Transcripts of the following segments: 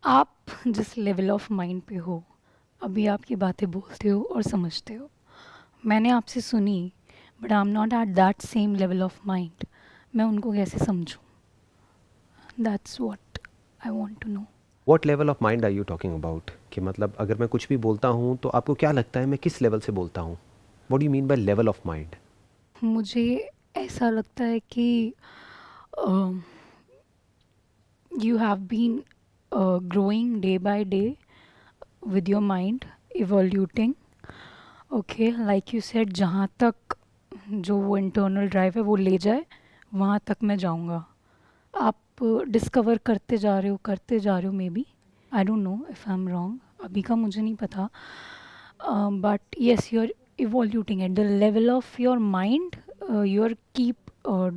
आप जिस level of mind पे हो, अभी आपकी बातें बोलते हो और समझते हो, मैंने आपसे सुनी, but I am not at that same level of mind. मैं उनको कैसे समझूं? That's what I want to know. What level of mind are you talking about? कि मतलब अगर मैं कुछ भी बोलता हूँ तो आपको क्या लगता है मैं किस लेवल से बोलता हूँ? What do you mean by level of mind? मुझे ऐसा लगता है कि you have been growing day by day with your mind evolving. Okay, like you said, जहाँ तक जो वो इंटरनल ड्राइव है वो ले जाए, वहाँ तक मैं जाऊँगा। आप डिस्कवर करते जा रहे हो, maybe. I don't know if I am wrong, अभी का मुझे नहीं पता। But yes, you are evoluting at the level of your mind. You are keep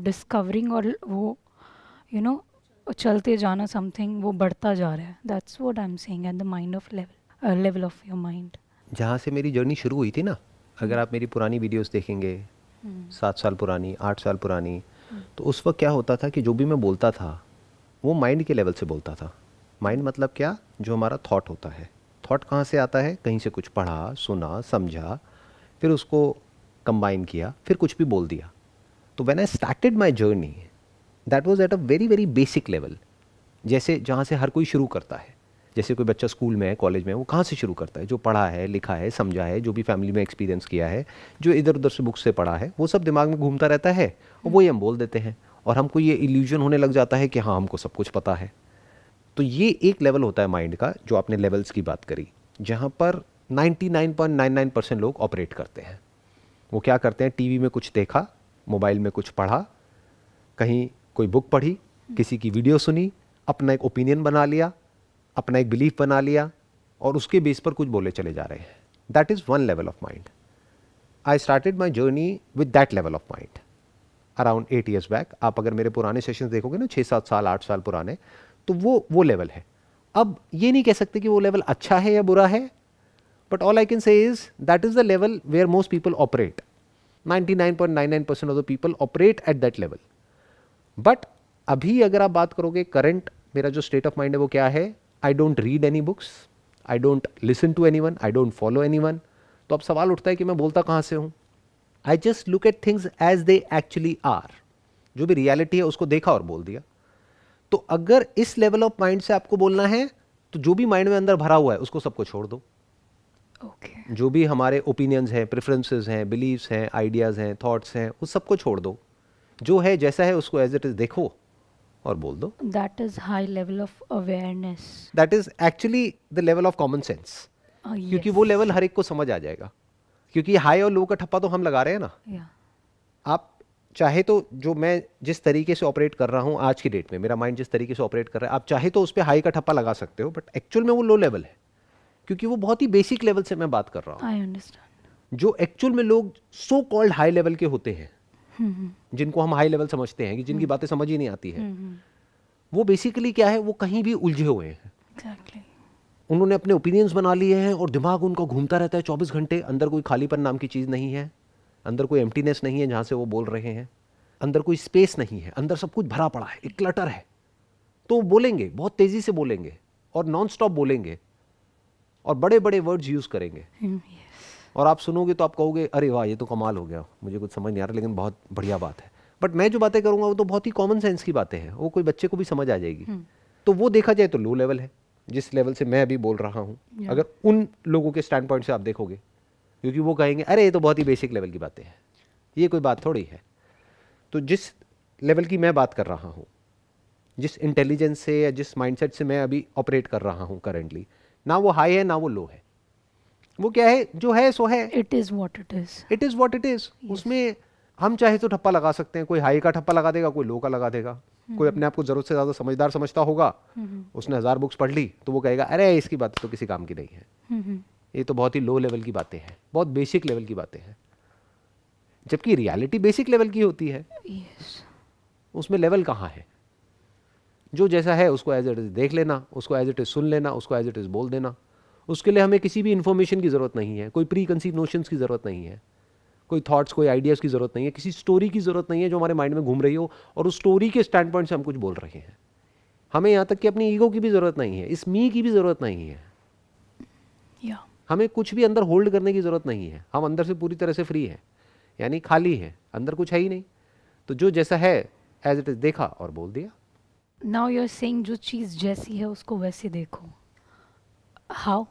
discovering, और वो यू नो चलते जाना, समथिंग वो बढ़ता जा रहा है। That's what I am saying, at the mind of level of your mind. जहाँ से मेरी जर्नी शुरू हुई थी ना, अगर आप मेरी पुरानी वीडियोस देखेंगे, 7 साल पुरानी, 8 साल पुरानी, तो उस वक्त क्या होता था कि जो भी मैं बोलता था वो माइंड के लेवल से बोलता था। माइंड मतलब क्या? जो हमारा थॉट होता है। थॉट कहाँ से आता है? कहीं से कुछ पढ़ा, सुना, समझा, फिर उसको कंबाइन किया, फिर कुछ भी बोल दिया। तो when I started my journey, that was at a very very basic level, जैसे जहाँ से हर कोई शुरू करता है। जैसे कोई बच्चा स्कूल में है, कॉलेज में है, वो कहाँ से शुरू करता है? जो पढ़ा है, लिखा है, समझा है, जो भी फैमिली में एक्सपीरियंस किया है, जो इधर उधर से बुक से पढ़ा है, वो सब दिमाग में घूमता रहता है और वही हम बोल देते हैं। और हमको ये इल्यूजन होने लग जाता है कि हाँ, हमको सब कुछ पता है। तो ये एक लेवल होता है माइंड का, जो आपने लेवल्स की बात करी, जहाँ पर 99.99% लोग ऑपरेट करते हैं। वो क्या करते हैं? टीवी में कुछ देखा, मोबाइल में कुछ पढ़ा, कहीं कोई बुक पढ़ी, किसी की वीडियो सुनी, अपना एक ओपिनियन बना लिया, अपना एक बिलीफ बना लिया, और उसके बेस पर कुछ बोले चले जा रहे हैं। That is one level of mind. I started my journey with that level of mind around 8 years back. आप अगर मेरे पुराने सेशंस देखोगे ना, 6-7 साल 8 साल पुराने, तो वो लेवल है। अब ये नहीं कह सकते कि वो लेवल अच्छा है या बुरा है, but all I can say is that is the level where most people operate. 99.99% of the people operate at that level. But अभी अगर आप बात करोगे, करंट मेरा जो स्टेट ऑफ माइंड है वो क्या है? I don't read any books, I don't listen to anyone, I don't follow anyone. तो अब सवाल उठता है कि मैं बोलता कहाँ से हूँ? I just look at things as they actually are. जो भी रियलिटी है उसको देखा और बोल दिया। तो अगर इस लेवल ऑफ माइंड से आपको बोलना है, तो जो भी माइंड में अंदर भरा हुआ है उसको सबको छोड़ दो। ओके। जो भी हमारे ओपिनियंस हैं, प्रेफरेंसेस हैं, बिलीव्स हैं, आइडियाज़ हैं, थॉट्स हैं, उस सबको छोड़ दो। जो है जैसा है उसको एज इट इज़ देखो और बोल दो। That is high level of awareness. That is actually the level of common sense. क्योंकि वो यस। लेवल हर एक को समझ आ जाएगा। क्योंकि हाई और लो का ठप्पा तो हम लगा रहे हैं ना। या। आप चाहे तो, जो मैं जिस तरीके से ऑपरेट कर रहा हूँ आज की डेट में, मेरा माइंड जिस तरीके से ऑपरेट कर रहा है, आप चाहे तो उस पर हाई का ठप्पा लगा सकते हो, बट एक्चुअल में वो लो लेवल है। क्योंकि वो बहुत ही बेसिक लेवल से मैं बात कर रहा हूँ। I understand. जो एक्चुअल में लोग सो कॉल्ड हाई लेवल के होते हैं, जिनको हम हाई लेवल समझते हैं, कि जिनकी बातें समझ ही नहीं आती है, वो बेसिकली क्या है? वो कहीं भी उलझे हुए हैं। एग्जैक्टली। उन्होंने अपने ओपिनियंस बना लिए हैं और दिमाग उनका घूमता रहता है 24 घंटे। अंदर कोई खालीपन नाम की चीज़ नहीं है, अंदर कोई एम्प्टीनेस नहीं है जहाँ से वो बोल रहे हैं, अंदर कोई स्पेस नहीं है, अंदर सब कुछ भरा पड़ा है, एक क्लटर है। तो वो बोलेंगे, बहुत तेज़ी से बोलेंगे और नॉन स्टॉप बोलेंगे और बड़े बड़े वर्ड्स यूज़ करेंगे। और आप सुनोगे तो आप कहोगे अरे वाह, ये तो कमाल हो गया, मुझे कुछ समझ नहीं आ रहा, लेकिन बहुत बढ़िया बात है। बट मैं जो बातें करूँगा वो तो बहुत ही कॉमन सेंस की बातें हैं, वो कोई बच्चे को भी समझ आ जाएगी। तो वो देखा जाए तो लो लेवल है, जिस लेवल से मैं अभी बोल रहा हूँ। अगर उन लोगों के स्टैंड पॉइंट से आप देखोगे, क्योंकि वो कहेंगे अरे ये तो बहुत ही बेसिक लेवल की बातें हैं, ये कोई बात थोड़ी है। तो जिस लेवल की मैं बात कर रहा हूँ, जिस इंटेलिजेंस से या जिस माइंडसेट से मैं अभी ऑपरेट कर रहा हूँ करंटली, ना वो हाई है ना वो लो है। वो क्या है? जो है सो है। It is what it is. It is what it is. उसमें हम चाहे तो ठप्पा लगा सकते हैं। कोई हाई का ठप्पा लगा देगा, कोई लो का लगा देगा। कोई अपने आप को ज़रूरत से ज़्यादा समझदार समझता होगा, उसने 1000 बुक्स पढ़ ली, तो वो कहेगा अरे इसकी बातें तो किसी काम की नहीं है, ये तो बहुत ही लो लेवल की बातें हैं, बहुत बेसिक लेवल की बातें हैं। जबकि रियलिटी बेसिक लेवल की होती है। यस। उसमें लेवल कहाँ है? जो जैसा है उसको एज इट इज़ देख लेना, उसको एज इट इज़ सुन लेना, उसको एज इट इज़ बोल देना। उसके लिए हमें किसी भी इन्फॉर्मेशन की ज़रूरत नहीं है, कोई प्री कंसीव नोशंस की ज़रूरत नहीं है, कोई थॉट्स, कोई आइडियाज़ की ज़रूरत नहीं है, किसी स्टोरी की ज़रूरत नहीं है जो हमारे माइंड में घूम रही हो और उस स्टोरी के स्टैंड पॉइंट से हम कुछ बोल रहे हैं। हमें यहाँ तक कि अपनी ईगो की भी ज़रूरत नहीं है, इस मी की भी ज़रूरत नहीं है, या हमें कुछ भी अंदर होल्ड करने की ज़रूरत नहीं है। हम अंदर से पूरी तरह से फ्री है, यानी खाली है, अंदर कुछ है ही नहीं। तो जो जैसा है एज इट इज़ देखा और बोल दिया। नाउ यू आर सेइंग जो चीज़ जैसी है उसको वैसे देखो। हाउ?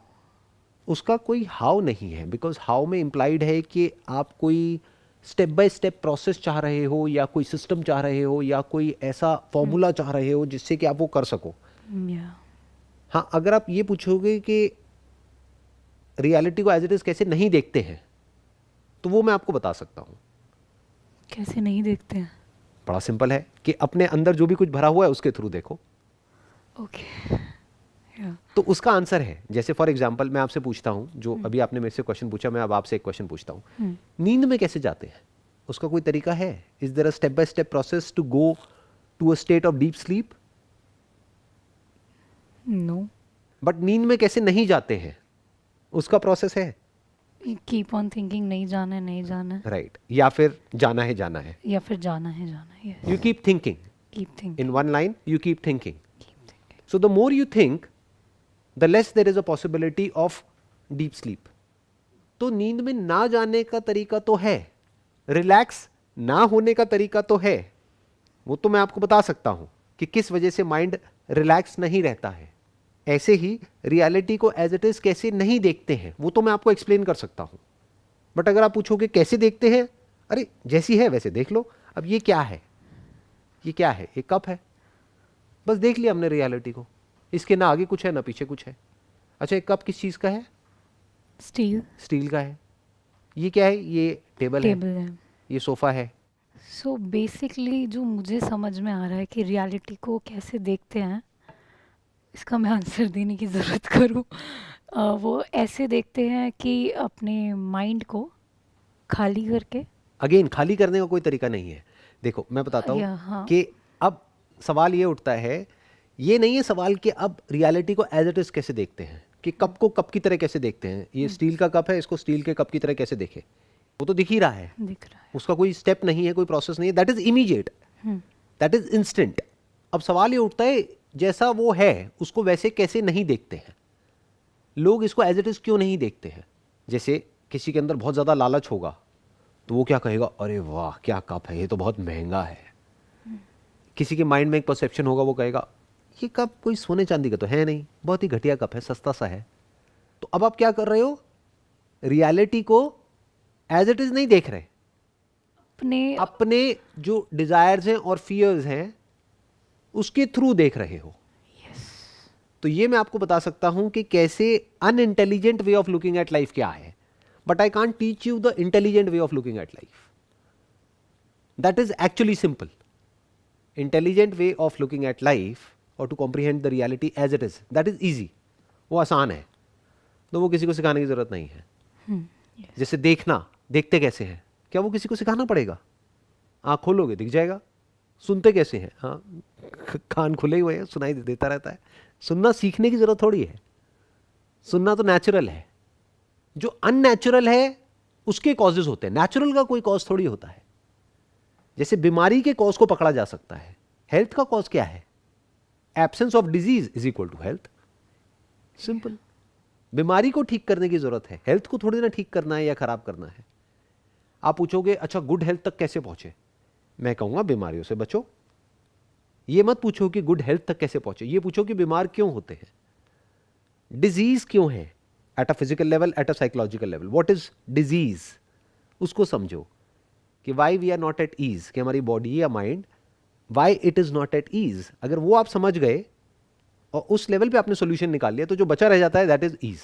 उसका कोई हाउ नहीं है, बिकॉज हाउ में इम्प्लाइड है कि आप कोई स्टेप बाय स्टेप प्रोसेस चाह रहे हो, या कोई सिस्टम चाह रहे हो, या कोई ऐसा फॉर्मूला चाह रहे हो जिससे कि आप वो कर सको। या हाँ, अगर आप ये पूछोगे कि रियलिटी को एज इट इज़ कैसे नहीं देखते हैं, तो वो मैं आपको बता सकता हूँ। कैसे नहीं देखते हैं? बड़ा सिंपल है कि अपने अंदर जो भी कुछ भरा हुआ है उसके थ्रू देखो। ओके। या तो उसका आंसर है, जैसे फॉर एग्जांपल मैं आपसे पूछता हूँ, जो अभी आपने मेरे से क्वेश्चन पूछा, मैं अब आपसे एक क्वेश्चन पूछता हूँ, नींद में कैसे जाते हैं? उसका कोई तरीका है? Is there a step by step process to go to a state of deep sleep? No. But नींद में कैसे नहीं जाते हैं, उसका प्रोसेस है, कीप ऑन थिंकिंग, नहीं जाना है, नहीं जाना है, राइट? या फिर जाना है, जाना है, या फिर जाना है, जाना है। Yes, you keep thinking keep thinking, in one line, you keep thinking. Keep thinking. So the more you think, the less there is a possibility of deep sleep. तो नींद में ना जाने का तरीका तो है, रिलैक्स ना होने का तरीका तो है। वो तो मैं आपको बता सकता हूं कि किस वजह से माइंड रिलैक्स नहीं रहता है। ऐसे ही रियलिटी को एज इट इज कैसे नहीं देखते हैं, वो तो मैं आपको एक्सप्लेन कर सकता हूं। बट अगर आप पूछोगे कैसे देखते हैं, अरे जैसी है वैसे देख लो। अब ये क्या है? ये क्या है? एक कप है, बस देख लिया हमने रियलिटी को, इसके ना आगे कुछ है ना पीछे कुछ है। अच्छा, एक कप किस चीज का है? स्टील। स्टील का है। ये क्या है? ये टेबल है, टेबल है। ये सोफा है। सो बेसिकली जो मुझे समझ में आ रहा है कि रियलिटी को कैसे देखते हैं, इसका मैं आंसर देने की ज़रूरत करूँ, वो ऐसे देखते हैं कि अपने माइंड को खाली करके। अगेन, खाली करने का कोई तरीका नहीं है। देखो मैं बताता हूँ या हाँ। कि अब सवाल ये उठता है, ये नहीं है सवाल कि अब रियलिटी को एज इट इज कैसे देखते हैं, कि कप को कप की तरह कैसे देखते हैं। ये स्टील का कप है, इसको स्टील के कप की तरह कैसे देखे? वो तो दिख ही रहा है, दिख रहा है। उसका कोई स्टेप नहीं है, कोई प्रोसेस नहीं है, that is immediate, that is instant. अब सवाल ये उठता है, जैसा वो है उसको वैसे कैसे नहीं देखते हैं? लोग इसको एज इट इज क्यों नहीं देखते हैं? जैसे किसी के अंदर बहुत ज़्यादा लालच होगा तो वो क्या कहेगा, अरे वाह क्या कप है, ये तो बहुत महंगा है। किसी के माइंड में एक परसेप्शन होगा, वो कहेगा ये कप कोई सोने चांदी का तो है नहीं, बहुत ही घटिया कप है, सस्ता सा है। तो अब आप क्या कर रहे हो? रियलिटी को एज इट इज नहीं देख रहे, अपने अपने जो डिजायर्स हैं और फियर्स हैं उसके थ्रू देख रहे हो। तो ये मैं आपको बता सकता हूं कि कैसे unintelligent way of looking at life क्या है, but I can't teach you the intelligent way of looking at life. That is actually simple. Intelligent way of looking at life और to comprehend the reality as it is, that is easy, वो आसान है, तो वो किसी को सिखाने की जरूरत नहीं है। जैसे देखना, देखते कैसे हैं, क्या वो किसी को सिखाना पड़ेगा? आँख खोलोगे दिख जाएगा। सुनते कैसे हैं? हाँ, कान खुले हुए हैं, सुनाई देता रहता है। सुनना सीखने की जरूरत थोड़ी है, सुनना तो नेचुरल है। जो अननेचुरल है उसके कॉजेज होते हैं, नेचुरल का कोई कॉज थोड़ी होता है। जैसे बीमारी के कॉज को पकड़ा जा सकता है, हेल्थ का कॉज क्या है? Absence of disease is equal to health, simple. बीमारी को ठीक करने की जरूरत है, हेल्थ को थोड़ी ना ठीक करना है या खराब करना है। आप पूछोगे अच्छा गुड हेल्थ तक कैसे पहुंचे? मैं कहूंगा बीमारियों से बचो। ये मत पूछो कि गुड हेल्थ तक कैसे पहुंचे, ये पूछो कि बीमार क्यों होते हैं, डिजीज क्यों है, at a physical level, at a psychological level, what is disease, उसको समझो कि why we are not at ease, कि हमारी बॉडी या mind why it is not at ease. अगर वो आप समझ गए और उस लेवल पे आपने सॉल्यूशन निकाल लिया, तो जो बचा रह जाता है दैट इज ईज।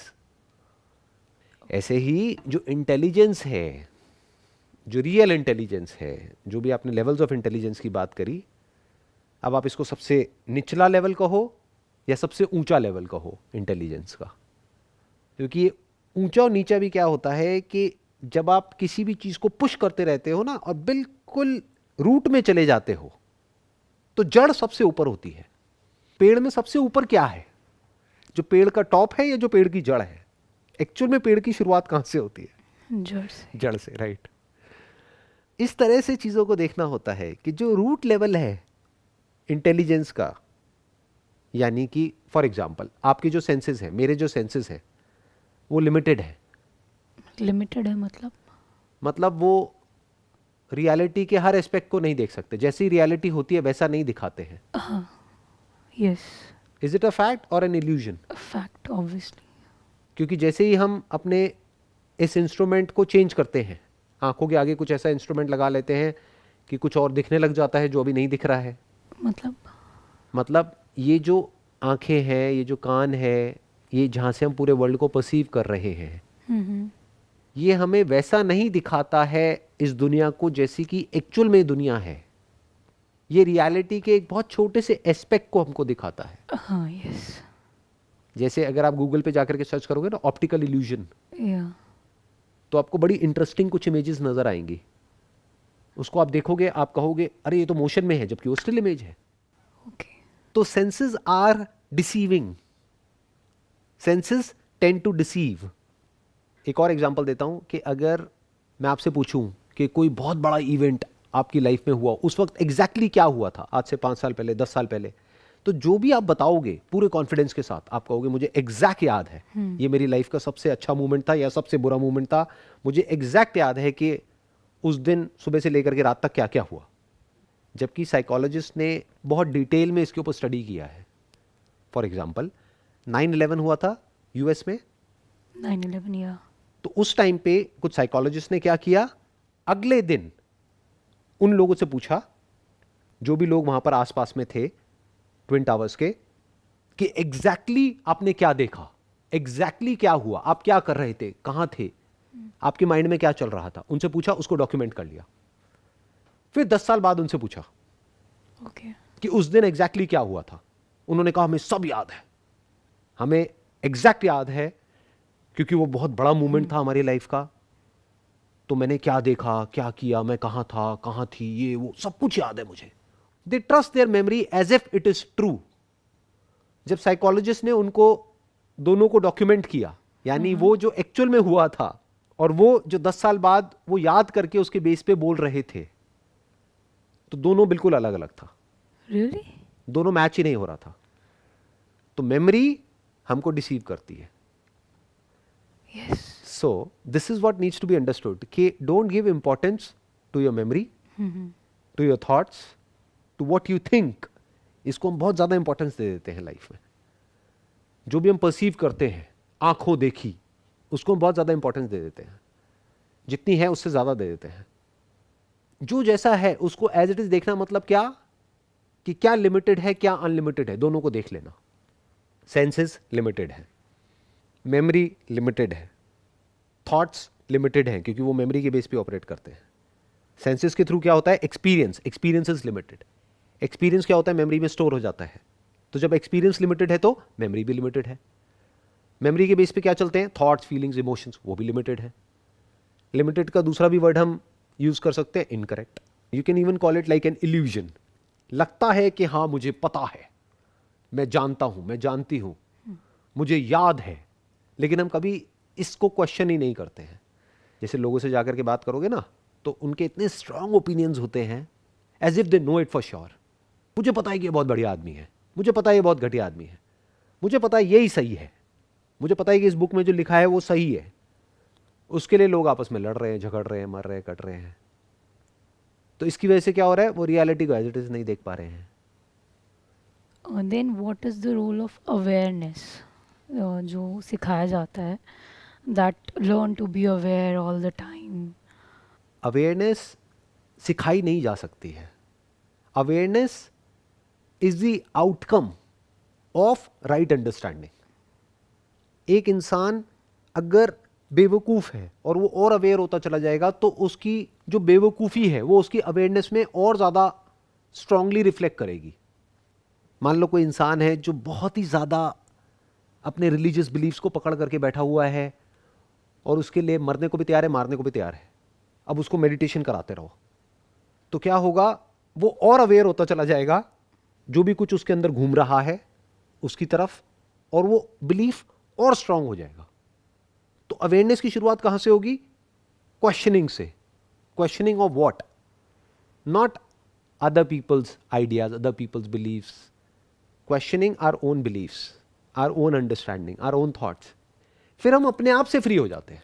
ऐसे ही जो इंटेलिजेंस है, जो रियल इंटेलिजेंस है, जो भी आपने लेवल्स ऑफ इंटेलिजेंस की बात करी, अब आप इसको सबसे निचला लेवल कहो या सबसे ऊंचा लेवल कहो इंटेलिजेंस का, क्योंकि ये ऊंचा और नीचा भी क्या होता है कि जब आप किसी भी चीज को पुश करते रहते हो ना और बिल्कुल रूट में चले जाते हो, तो जड़ सबसे ऊपर होती है। पेड़ में सबसे ऊपर क्या है? जो पेड़ का टॉप है या जो पेड़ की जड़ है? एक्चुअल में पेड़ की शुरुआत कहां से होती है? जड़ से। जड़ से, राइट। इस तरह से चीजों को देखना होता है कि जो रूट लेवल है इंटेलिजेंस का, यानी कि फॉर एग्जांपल आपके जो सेंसेस हैं, मेरे जो सेंसेस हैं, वो लिमिटेड है। लिमिटेड है मतलब वो रियलिटी के हर एस्पेक्ट को नहीं देख सकते, जैसी रियलिटी होती है वैसा नहीं दिखाते हैं। हाँ, yes, is it a fact और एन इल्यूजन? Fact obviously. क्योंकि जैसे ही हम अपने इस इंस्ट्रूमेंट को चेंज करते हैं, आंखों के आगे कुछ ऐसा इंस्ट्रूमेंट लगा लेते हैं कि कुछ और दिखने लग जाता है जो अभी नहीं दिख रहा है। मतलब ये जो आंखें हैं, ये जो कान है, ये जहाँ से हम पूरे वर्ल्ड को परसीव कर रहे हैं, ये हमें वैसा नहीं दिखाता है इस दुनिया को जैसी कि एक्चुअल में दुनिया है। ये रियलिटी के एक बहुत छोटे से एस्पेक्ट को हमको दिखाता है। हाँ, यस। जैसे अगर आप गूगल पे जाकर के सर्च करोगे ना ऑप्टिकल इल्यूजन, या तो आपको बड़ी इंटरेस्टिंग कुछ इमेजेस नजर आएंगी। उसको आप देखोगे, आप कहोगे अरे ये तो मोशन में है, जबकि वो स्टिल इमेज है। ओके। तो senses are deceiving, senses tend to deceive. एक और एग्जांपल देता हूं कि अगर मैं आपसे पूछूं कि कोई बहुत बड़ा इवेंट आपकी लाइफ में हुआ, उस वक्त एग्जैक्टली क्या हुआ था, आज से 5 साल पहले, 10 साल पहले, तो जो भी आप बताओगे पूरे कॉन्फिडेंस के साथ, आप कहोगे मुझे एग्जैक्ट याद है, ये मेरी लाइफ का सबसे अच्छा मोमेंट था या सबसे बुरा मोमेंट था, मुझे एग्जैक्ट याद है कि उस दिन सुबह से लेकर के रात तक क्या क्या हुआ। जबकि साइकोलॉजिस्ट ने बहुत डिटेल में इसके ऊपर स्टडी किया है। फॉर एग्जाम्पल 9/11 हुआ था यूएस में, 9/11, या तो उस टाइम पे कुछ साइकोलॉजिस्ट ने क्या किया, अगले दिन उन लोगों से पूछा, जो भी लोग वहां पर आसपास में थे ट्विन टावर्स के, कि एग्जैक्टली आपने क्या देखा, एग्जैक्टली क्या हुआ, आप क्या कर रहे थे, कहां थे, आपके माइंड में क्या चल रहा था। उनसे पूछा, उसको डॉक्यूमेंट कर लिया। फिर 10 साल बाद उनसे पूछा ओके, कि उस दिन एग्जैक्टली क्या हुआ था। उन्होंने कहा हमें सब याद है, हमें एग्जैक्ट याद है, क्योंकि वो बहुत बड़ा मोमेंट था हमारी लाइफ का। तो मैंने क्या देखा, क्या किया, मैं कहां था, कहां थी, ये वो सब कुछ याद है मुझे। They trust their memory as if it is true. जब साइकोलॉजिस्ट ने उनको दोनों को डॉक्यूमेंट किया, यानी वो जो एक्चुअल में हुआ था और वो जो 10 साल बाद वो याद करके उसके बेस पे बोल रहे थे, तो दोनों बिल्कुल अलग अलग था। रियली? दोनों मैच ही नहीं हो रहा था। तो मेमोरी हमको डिसीव करती है। Yes. So this is what needs to be understood कि don't give importance to your memory, to your thoughts, to what you think. इसको हम बहुत ज्यादा इंपॉर्टेंस दे देते हैं लाइफ में। जो भी हम परसीव करते हैं, आंखों देखी, उसको हम बहुत ज्यादा इंपॉर्टेंस दे देते हैं, जितनी है उससे ज्यादा दे देते हैं। जो जैसा है उसको एज इट इज देखना, मतलब क्या कि क्या लिमिटेड है, क्या अनलिमिटेड है, दोनों को देख लेना। सेंसेस लिमिटेड है, मेमोरी लिमिटेड है, थॉट्स लिमिटेड हैं क्योंकि वो मेमोरी के बेस पे ऑपरेट करते हैं। सेंसेस के थ्रू क्या होता है, experience, experience is limited. Experience क्या होता है, मेमोरी में स्टोर हो जाता है। तो जब एक्सपीरियंस लिमिटेड है तो मेमोरी भी लिमिटेड है। मेमोरी के बेस पे क्या चलते हैं, थॉट्स, फीलिंग्स, इमोशंस, वो भी लिमिटेड है। लिमिटेड का दूसरा भी वर्ड हम यूज कर सकते हैं, incorrect. You can even call it like an illusion. लगता है कि हाँ मुझे पता है, मैं जानता हूं, मैं जानती हूं, मुझे याद है, लेकिन हम कभी इसको क्वेश्चन ही नहीं करते हैं। जैसे लोगों से जाकर के बात करोगे ना, तो उनके इतने स्ट्रांग ओपिनियंस होते हैं, as if they know it for sure. मुझे पता है कि ये बहुत बढ़िया आदमी है, मुझे पता है ये बहुत घटिया आदमी है, मुझे पता है यही सही है, मुझे पता है कि इस बुक में जो लिखा है वो सही है। उसके लिए लोग आपस में लड़ रहे हैं, झगड़ रहे हैं, मर रहे हैं, कट रहे हैं। तो इसकी वजह से क्या हो रहा है, वो रियलिटी को एज इट इज नहीं देख पा रहे हैं। Then what is the role of awareness, जो सिखाया जाता है, that learn to be aware all the time? Awareness सिखाई नहीं जा सकती है। Awareness is the outcome of right understanding. एक इंसान अगर बेवकूफ़ है और वो और अवेयर होता चला जाएगा, तो उसकी जो बेवकूफ़ी है वो उसकी अवेयरनेस में और ज़्यादा स्ट्रांगली रिफ्लेक्ट करेगी। मान लो कोई इंसान है जो बहुत ही ज़्यादा अपने रिलीजियस बिलीफ्स को पकड़ करके बैठा हुआ है और उसके लिए मरने को भी तैयार है, मारने को भी तैयार है। अब उसको मेडिटेशन कराते रहो तो क्या होगा, वो और अवेयर होता चला जाएगा जो भी कुछ उसके अंदर घूम रहा है उसकी तरफ, और वो बिलीफ और स्ट्रांग हो जाएगा। तो अवेयरनेस की शुरुआत कहां से होगी, क्वेश्चनिंग से। Questioning of what, not other people's ideas, other people's beliefs, questioning our own beliefs, our own understanding, our own thoughts, फिर हम अपने आप से फ्री हो जाते हैं.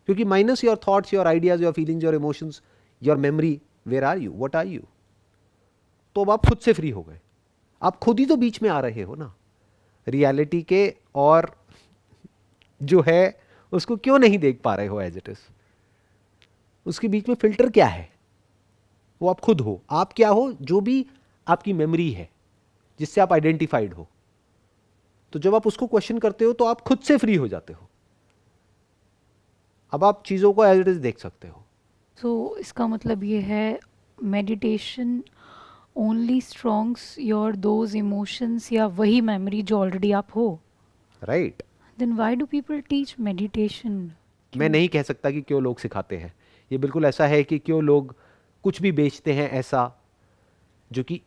क्योंकि minus your thoughts, your ideas, your feelings, your emotions, your memory, where are you, what are you. तो अब आप खुद से फ्री हो गए. आप खुद ही तो बीच में आ रहे हो ना रियलिटी के, और जो है उसको क्यों नहीं देख पा रहे हो एज इट इज. उसके बीच में फिल्टर क्या है? वो आप खुद हो. आप क्या हो? जो भी आपकी मेमोरी है जिससे आप आइडेंटिफाइड हो. तो जब आप उसको क्वेश्चन करते हो तो आप खुद से फ्री हो जाते हो. अब आप चीजों को एज इट इज देख सकते हो. सो इसका मतलब ये है meditation only strongs your those emotions या वही मेमोरी जो ऑलरेडी आप हो. Right. Then why do people teach meditation? मैं नहीं कह सकता कि क्यों लोग सिखाते हैं. ये बिल्कुल ऐसा है कि क्यों लोग कुछ भी बेचते हैं ऐसा जो कि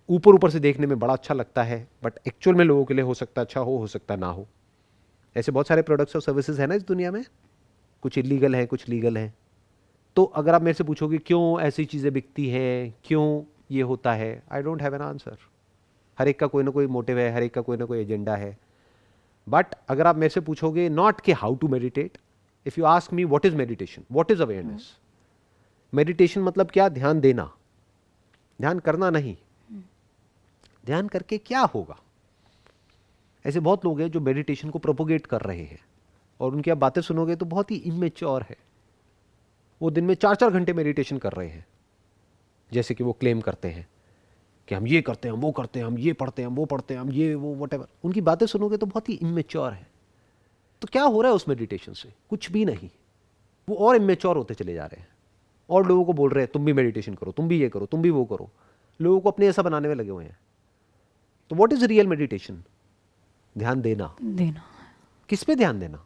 ऊपर ऊपर से देखने में बड़ा अच्छा लगता है, बट एक्चुअल में लोगों के लिए हो सकता अच्छा हो सकता ना हो. ऐसे बहुत सारे प्रोडक्ट्स और सर्विसेज हैं ना इस दुनिया में. कुछ इलीगल हैं, कुछ लीगल हैं. तो अगर आप मेरे से पूछोगे क्यों ऐसी चीज़ें बिकती हैं, क्यों ये होता है, I don't have an answer. हर एक का कोई ना कोई मोटिव है, हर एक का कोई ना कोई एजेंडा है. बट अगर आप मेरे से पूछोगे नॉट कि how to meditate, if you ask me what is meditation, what is awareness. Meditation मतलब क्या? ध्यान देना. ध्यान करना नहीं. ध्यान करके क्या होगा? ऐसे बहुत लोग हैं जो मेडिटेशन को प्रोपोगेट कर रहे हैं, और उनकी आप बातें सुनोगे तो बहुत ही इमेच्योर है. वो दिन में 4-4 घंटे मेडिटेशन कर रहे हैं, जैसे कि वो क्लेम करते हैं कि हम ये करते हैं, हम वो करते हैं, हम ये पढ़ते हैं, हम वो पढ़ते हैं, हम ये वो व्हाटएवर. उनकी बातें सुनोगे तो बहुत ही इमेच्योर है. तो क्या हो रहा है उस मेडिटेशन से? कुछ भी नहीं. वो और इमेच्योर होते चले जा रहे हैं, और लोगों को बोल रहे हैं तुम भी मेडिटेशन करो, तुम भी ये करो, तुम भी वो करो. लोगों को अपने ऐसा बनाने में लगे हुए हैं. तो व्हाट इज रियल मेडिटेशन? ध्यान देना. देना. किस पे ध्यान देना?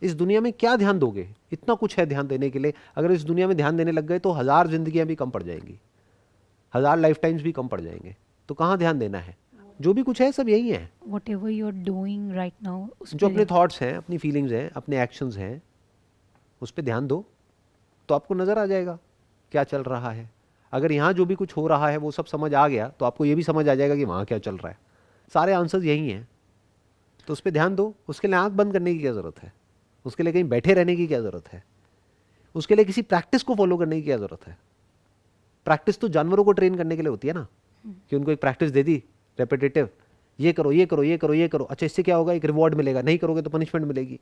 इस दुनिया में क्या ध्यान दोगे? इतना कुछ है ध्यान देने के लिए. अगर इस दुनिया में ध्यान देने लग गए तो 1000 जिंदगियां भी कम पड़ जाएंगी, 1000 लाइफ टाइम्स भी कम पड़ जाएंगे. तो कहाँ ध्यान देना है? जो भी कुछ है सब यही है. Whatever you're doing right now, उस जो पे अपने थॉट्स हैं, अपनी फीलिंग्स हैं, अपने एक्शंस हैं, उस पर ध्यान दो तो आपको नजर आ जाएगा क्या चल रहा है. अगर यहाँ जो भी कुछ हो रहा है वो सब समझ आ गया तो आपको ये भी समझ आ जाएगा कि वहाँ क्या चल रहा है. सारे आंसर्स यही हैं. तो उस पर ध्यान दो. उसके लिए आंख बंद करने की क्या ज़रूरत है? उसके लिए कहीं बैठे रहने की क्या ज़रूरत है? उसके लिए किसी प्रैक्टिस को फॉलो करने की क्या ज़रूरत है? प्रैक्टिस तो जानवरों को ट्रेन करने के लिए होती है ना, कि उनको एक प्रैक्टिस दे दी रेपिटेटिव, ये करो ये करो ये करो ये करो, अच्छा इससे क्या होगा, एक रिवॉर्ड मिलेगा, नहीं करोगे तो पनिशमेंट मिलेगी.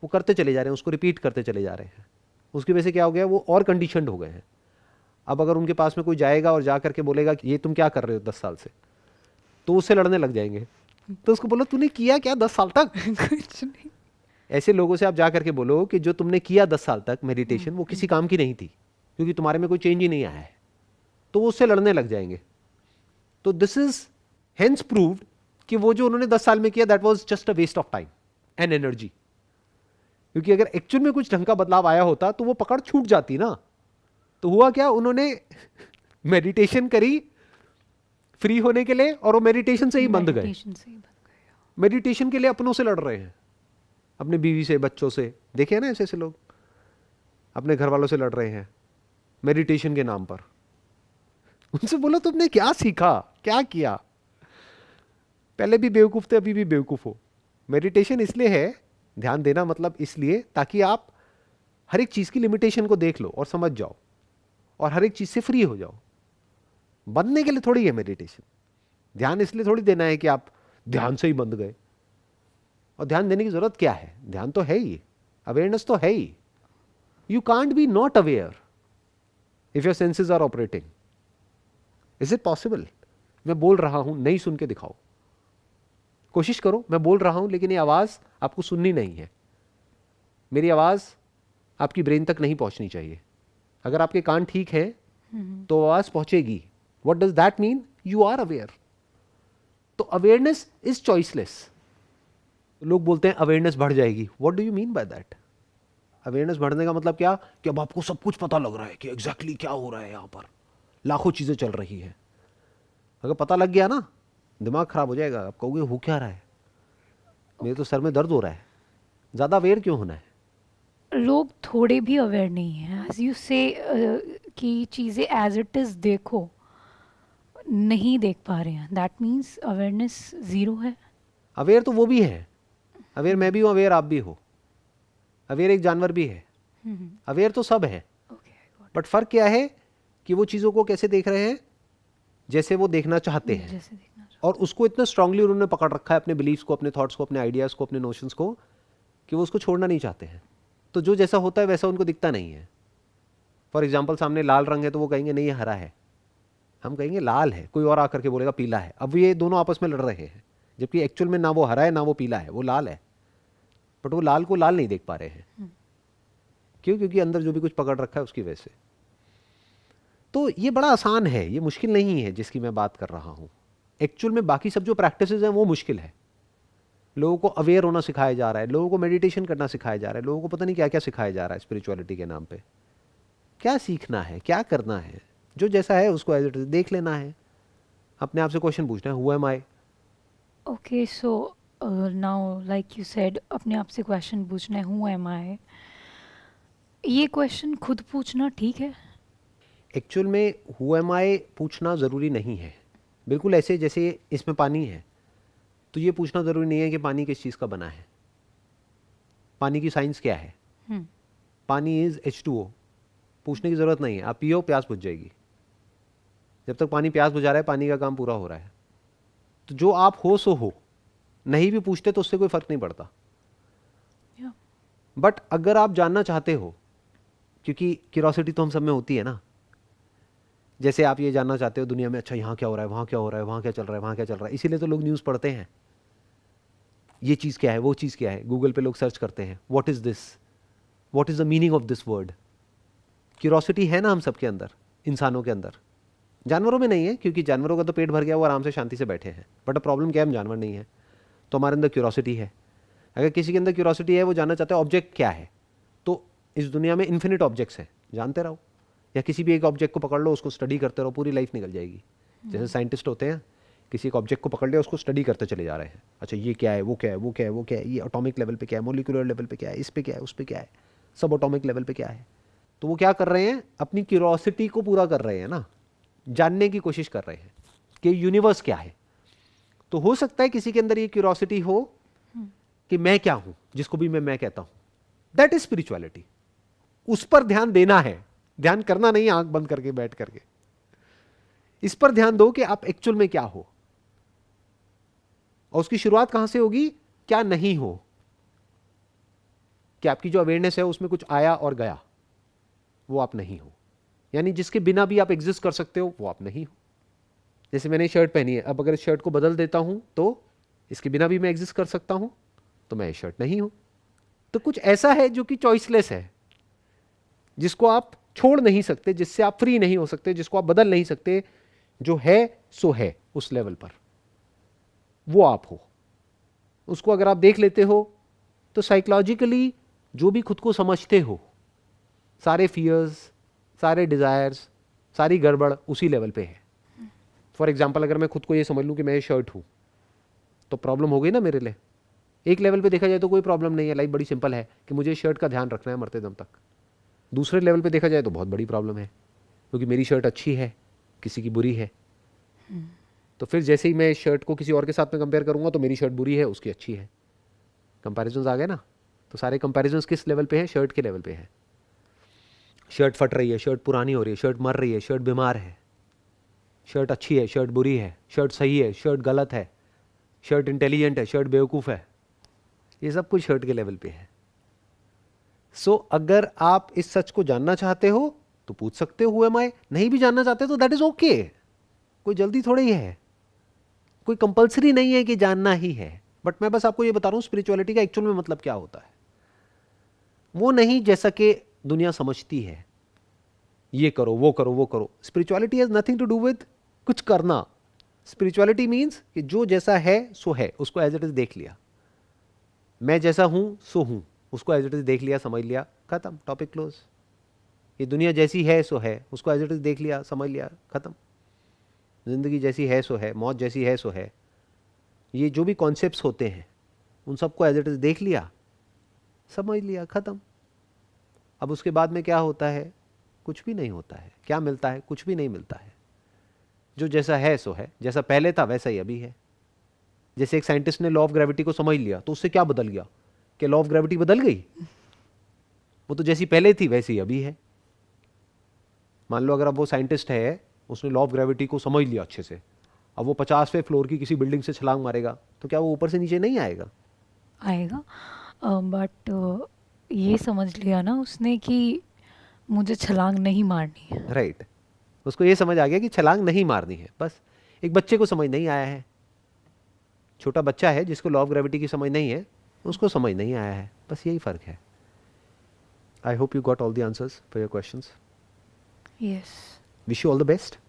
वो करते चले जा रहे हैं, उसको रिपीट करते चले जा रहे हैं. उसकी वजह से क्या हो गया, वो और कंडीशनड हो गए हैं. अब अगर उनके पास में कोई जाएगा और जा करके बोलेगा कि ये तुम क्या कर रहे हो 10 साल से, तो उससे लड़ने लग जाएंगे. तो उसको बोलो तूने किया क्या 10 साल तक? कुछ नहीं. ऐसे लोगों से आप जा करके बोलो कि जो तुमने किया 10 साल तक मेडिटेशन वो किसी काम की नहीं थी, क्योंकि तुम्हारे में कोई चेंज ही नहीं आया है. तो वो उससे लड़ने लग जाएंगे. तो दिस इज हेंस प्रूव्ड कि वो जो उन्होंने 10 साल में किया that was just a waste of time and energy. क्योंकि अगर एक्चुअल में कुछ ढंग का बदलाव आया होता तो वो पकड़ छूट जाती ना. तो हुआ क्या, उन्होंने मेडिटेशन करी फ्री होने के लिए, और वो मेडिटेशन से ही बंध गए. Meditation से ही बंद गए. मेडिटेशन के लिए अपनों से लड़ रहे हैं, अपने बीवी से, बच्चों से. देखे ना ऐसे ऐसे लोग अपने घर वालों से लड़ रहे हैं मेडिटेशन के नाम पर. उनसे बोलो तुमने क्या सीखा, क्या किया? पहले भी बेवकूफ थे, अभी भी बेवकूफ हो. मेडिटेशन इसलिए है, ध्यान देना मतलब इसलिए, ताकि आप हर एक चीज की लिमिटेशन को देख लो और समझ जाओ, और हर एक चीज से फ्री हो जाओ. बनने के लिए थोड़ी है मेडिटेशन. ध्यान इसलिए थोड़ी देना है कि आप ध्यान से ही बंध गए. और ध्यान देने की जरूरत क्या है? ध्यान तो है ही, अवेयरनेस तो है ही. You can't be not aware if your senses are operating. Is it possible? मैं बोल रहा हूं, नहीं सुन के दिखाओ. कोशिश करो. मैं बोल रहा हूं लेकिन ये आवाज आपको सुननी नहीं है. मेरी आवाज आपकी ब्रेन तक नहीं पहुंचनी चाहिए. अगर आपके कान ठीक है तो आवाज पहुंचेगी. What does that mean? You are aware. तो अवेयरनेस इज चॉइसलेस. लोग बोलते हैं अवेयरनेस बढ़ जाएगी. What do you mean by that? Awareness बढ़ने का मतलब क्या? कि अब आपको सब कुछ पता लग रहा है कि एग्जैक्टली क्या हो रहा है, यहां पर लाखों चीजें चल रही है. अगर पता लग गया ना, दिमाग खराब हो जाएगा. आप कहोगे हो क्या रहा है, मेरे तो सर में दर्द हो रहा है. ज्यादा अवेयर क्यों होना है? लोग थोड़े भी अवेयर नहीं हैं. एज यू से कि चीज़ें एज इट इज़ देखो. नहीं देख पा रहे हैं, दैट मीन्स अवेयरनेस ज़ीरो है। अवेयर तो वो भी है, अवेयर मैं भी हूँ, अवेयर आप भी हो, अवेयर एक जानवर भी है, अवेयर तो सब है। ओके, बट फर्क क्या है कि वो चीज़ों को कैसे देख रहे हैं, जैसे वो देखना चाहते हैं, जैसे देखना और उसको इतना स्ट्रांगली उन्होंने पकड़ रखा है, अपने बिलीव्स को, अपने थॉट्स को, अपने आइडियाज़ को, अपने नोशंस को, कि वो उसको छोड़ना नहीं चाहते हैं। तो जो जैसा होता है वैसा उनको दिखता नहीं है। फॉर एग्जाम्पल सामने लाल रंग है तो वो कहेंगे नहीं ये हरा है, हम कहेंगे लाल है, कोई और आकर के बोलेगा पीला है। अब ये दोनों आपस में लड़ रहे हैं, जबकि एक्चुअल में ना वो हरा है ना वो पीला है, वो लाल है, बट वो लाल को लाल नहीं देख पा रहे हैं। क्यों? क्योंकि अंदर जो भी कुछ पकड़ रखा है उसकी वजह से। तो ये बड़ा आसान है, ये मुश्किल नहीं है जिसकी मैं बात कर रहा हूं। एक्चुअल में बाकी सब जो प्रैक्टिसेस हैं वो मुश्किल है। लोगों को अवेयर होना सिखाया जा रहा है, लोगों को मेडिटेशन करना सिखाया जा रहा है, लोगों को पता नहीं क्या क्या सिखाया जा रहा है स्पिरिचुअलिटी के नाम पे। क्या सीखना है, क्या करना है, जो जैसा है उसको एज इट इज देख लेना है, अपने आप से क्वेश्चन पूछना है, who am I. Okay. So now like you said, अपने आप से क्वेश्चन पूछना है, हु एम आई। ये क्वेश्चन खुद पूछना ठीक है? एक्चुअल में हु एम आई पूछना ज़रूरी नहीं है। बिल्कुल ऐसे जैसे इसमें पानी है, तो ये पूछना ज़रूरी नहीं है कि पानी किस चीज़ का बना है, पानी की साइंस क्या है। हम्म, पानी इज़ H2O, पूछने की ज़रूरत नहीं है, आप पियो प्यास बुझ जाएगी। जब तक पानी प्यास बुझा रहा है पानी का काम पूरा हो रहा है। तो जो आप हो सो हो, नहीं भी पूछते तो उससे कोई फ़र्क नहीं पड़ता। या बट अगर आप जानना चाहते हो, क्योंकि क्यूरोसिटी तो हम सब में होती है ना, जैसे आप ये जानना चाहते हो दुनिया में अच्छा यहाँ क्या हो रहा है, वहाँ क्या हो रहा है, वहाँ क्या चल रहा है, वहाँ क्या चल रहा है, इसीलिए तो लोग न्यूज़ पढ़ते हैं। ये चीज़ क्या है, वो चीज़ क्या है, गूगल पे लोग सर्च करते हैं, what is this, what is the meaning of this word. Curiosity है ना हम सबके अंदर, इंसानों के अंदर। जानवरों में नहीं है, क्योंकि जानवरों का तो पेट भर गया, वो आराम से शांति से बैठे हैं। बट प्रॉब्लम क्या है, हम जानवर नहीं है, तो हमारे अंदर क्यूरोसिटी है। अगर किसी के अंदर क्यूरोसिटी है, वो जानना चाहता है ऑब्जेक्ट क्या है, तो इस दुनिया में इन्फिनिट ऑब्जेक्ट्स हैं, जानते रहो। या किसी भी एक ऑब्जेक्ट को पकड़ लो, उसको स्टडी करते रहो, पूरी लाइफ निकल जाएगी। जैसे साइंटिस्ट होते हैं, किसी एक ऑब्जेक्ट को पकड़ लिया, उसको स्टडी करते चले जा रहे हैं, अच्छा ये क्या है, वो क्या है, वो क्या है, वो क्या है, ये एटॉमिक लेवल पे क्या है, मोलिकुलर लेवल पे क्या है, इस पे क्या है, उस पे क्या है, सब एटॉमिक लेवल पे क्या है। तो वो क्या कर रहे हैं, अपनी क्यूरोसिटी को पूरा कर रहे हैं ना, जानने की कोशिश कर रहे हैं कि यूनिवर्स क्या है। तो हो सकता है किसी के अंदर ये क्यूरोसिटी हो कि मैं क्या हूं, जिसको भी मैं कहता हूं, दैट इज स्पिरिचुअलिटी। उस पर ध्यान देना है, ध्यान करना नहीं आंख बंद करके बैठ करके। इस पर ध्यान दो कि आप एक्चुअल में क्या हो, और उसकी शुरुआत कहां से होगी, क्या नहीं हो, कि आपकी जो अवेयरनेस है उसमें कुछ आया और गया, वो आप नहीं हो। यानी जिसके बिना भी आप एग्जिस्ट कर सकते हो, वो आप नहीं हो। जैसे मैंने शर्ट पहनी है, अब अगर इस शर्ट को बदल देता हूं तो इसके बिना भी मैं एग्जिस्ट कर सकता हूं, तो मैं ये शर्ट नहीं हूं। तो कुछ ऐसा है जो कि चॉइसलेस है, जिसको आप छोड़ नहीं सकते, जिससे आप फ्री नहीं हो सकते, जिसको आप बदल नहीं सकते। जो है सो है, उस लेवल पर वो आप हो। उसको अगर आप देख लेते हो तो साइकोलॉजिकली जो भी खुद को समझते हो, सारे फियर्स, सारे डिजायर्स, सारी गड़बड़ उसी लेवल पे है। फॉर एग्जाम्पल अगर मैं खुद को ये समझ लूं कि मैं ये शर्ट हूं, तो प्रॉब्लम हो गई ना मेरे लिए। एक लेवल पे देखा जाए तो कोई प्रॉब्लम नहीं है, लाइफ बड़ी सिंपल है कि मुझे शर्ट का ध्यान रखना है मरते दम तक। दूसरे लेवल पे देखा जाए तो बहुत बड़ी प्रॉब्लम है, क्योंकि मेरी शर्ट अच्छी है, किसी की बुरी है। तो फिर जैसे ही मैं इस शर्ट को किसी और के साथ में कंपेयर करूंगा तो मेरी शर्ट बुरी है, उसकी अच्छी है। कंपैरिजंस आ गए ना। तो सारे कंपैरिजंस किस लेवल पे हैं, शर्ट के लेवल पे है। शर्ट फट रही है, शर्ट पुरानी हो रही है, शर्ट मर रही है, शर्ट बीमार है, शर्ट अच्छी है, शर्ट बुरी है, शर्ट सही है, शर्ट गलत है, शर्ट इंटेलिजेंट है, शर्ट बेवकूफ़ है। ये सब कुछ शर्ट के लेवल पे है। सो अगर आप इस सच को जानना चाहते हो तो पूछ सकते हो हु एम आई। नहीं भी जानना चाहते तो दैट इज ओके, कोई जल्दी थोड़ी ही है, कोई कंपलसरी नहीं है कि जानना ही है। बट मैं बस आपको ये बता रहा हूं स्पिरिचुअलिटी का एक्चुअल में मतलब क्या होता है। वो नहीं जैसा कि दुनिया समझती है, ये करो वो करो वो करो। Spirituality has nothing to do with कुछ करना। स्पिरिचुअलिटी मीन्स कि जो जैसा है सो है, उसको एज इट इज देख लिया। मैं जैसा हूं सो हूं, उसको एज इट इज देख लिया, समझ लिया, खत्म, टॉपिक क्लोज। ये दुनिया जैसी है सो है, उसको एज इट इज देख लिया, समझ लिया, खत्म। जिंदगी जैसी है सो है, मौत जैसी है सो है। ये जो भी कॉन्सेप्ट्स होते हैं उन सबको एज इट इज देख लिया, समझ लिया, खत्म। अब उसके बाद में क्या होता है, कुछ भी नहीं होता है। क्या मिलता है, कुछ भी नहीं मिलता है। जो जैसा है सो है, जैसा पहले था वैसा ही अभी है। जैसे एक साइंटिस्ट ने लॉ ऑफ ग्रेविटी को समझ लिया तो उससे क्या बदल गया? कि लॉ ऑफ ग्रेविटी बदल गई? वो तो जैसी पहले थी वैसी अभी है। मान लो अगर अब वो साइंटिस्ट है, उसने लॉ ऑफ ग्रेविटी को समझ लिया अच्छे से, अब वो 50वें फ्लोर की किसी बिल्डिंग से छलांग मारेगा तो क्या वो ऊपर से नीचे नहीं आएगा? आएगा। बट ये समझ लिया ना उसने कि मुझे छलांग नहीं मारनी है। राइट। उसको ये समझ आ गया कि छलांग नहीं मारनी है। बस एक बच्चे को समझ नहीं आया है, छोटा बच्चा है जिसको लॉ ऑफ ग्रेविटी की समझ नहीं है, उसको समझ नहीं आया है। बस यही फर्क है। I hope you got all the answers for your questions. Yes. Wish you all the best.